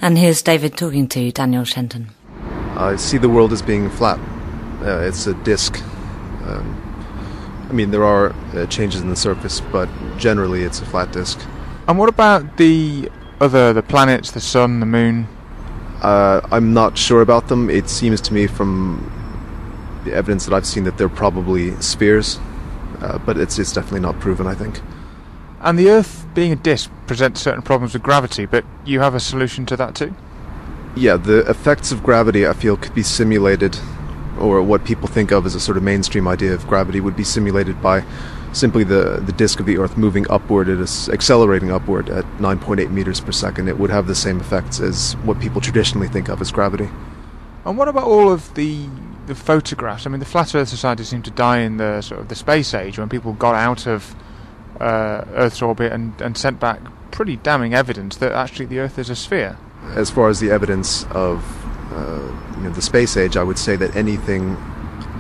And here's David talking to Daniel Shenton. I see the world as being flat. It's a disk. There are changes in the surface, but generally it's a flat disk. And what about the planets, the sun, the moon? I'm not sure about them. It seems to me from the evidence that I've seen that they're probably spheres, but it's definitely not proven, I think. And the Earth, being a disk, presents certain problems with gravity, but you have a solution to that too? Yeah, the effects of gravity, I feel, could be simulated, or what people think of as a sort of mainstream idea of gravity would be simulated by simply the disk of the Earth moving upward, accelerating upward at 9.8 meters per second. It would have the same effects as what people traditionally think of as gravity. And what about all of the photographs? The Flat Earth Society seemed to die in the sort of the space age when people got out of Earth's orbit and sent back pretty damning evidence that actually the Earth is a sphere. As far as the evidence of the space age, I would say that anything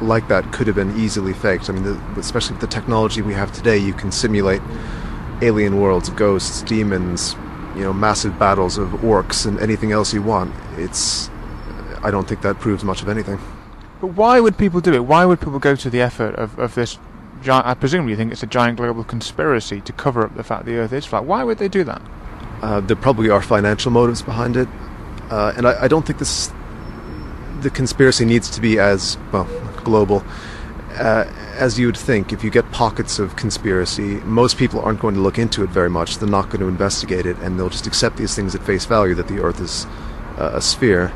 like that could have been easily faked. Especially with the technology we have today, you can simulate alien worlds, ghosts, demons, massive battles of orcs and anything else you want. I don't think that proves much of anything. But why would people do it? Why would people go to the effort of this giant, I presume you think it's a giant global conspiracy to cover up the fact the Earth is flat? Why would they do that? There probably are financial motives behind it. And I don't think the conspiracy needs to be as, global as you would think. If you get pockets of conspiracy, most people aren't going to look into it very much. They're not going to investigate it, and they'll just accept these things at face value, that the Earth is a sphere.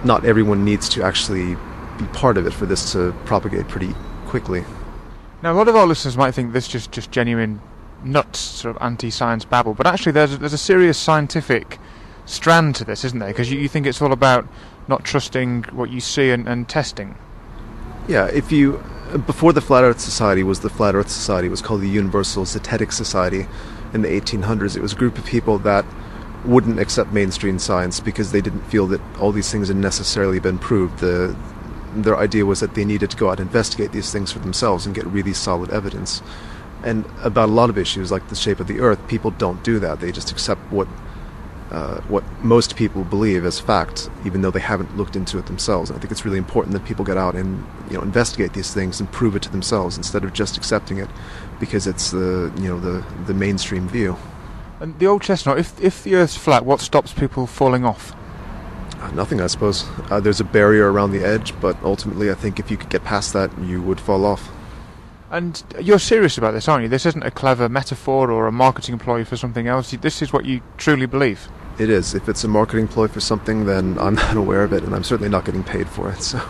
Not everyone needs to actually be part of it for this to propagate pretty quickly. Now, a lot of our listeners might think this is just genuine nuts, sort of anti-science babble, but actually there's a serious scientific strand to this, isn't there? Because you think it's all about not trusting what you see and testing. Yeah, before the Flat Earth Society was the Flat Earth Society, it was called the Universal Zetetic Society in the 1800s. It was a group of people that wouldn't accept mainstream science because they didn't feel that all these things had necessarily been proved. Their idea was that they needed to go out and investigate these things for themselves and get really solid evidence. And about a lot of issues like the shape of the Earth, people don't do that. They just accept what most people believe as fact, even though they haven't looked into it themselves. And I think it's really important that people get out and investigate these things and prove it to themselves instead of just accepting it because it's the mainstream view. And the old chestnut, if the Earth's flat, what stops people falling off? Nothing, I suppose. There's a barrier around the edge, but ultimately I think if you could get past that, you would fall off. And you're serious about this, aren't you? This isn't a clever metaphor or a marketing ploy for something else. This is what you truly believe. It is. If it's a marketing ploy for something, then I'm not aware of it, and I'm certainly not getting paid for it. So.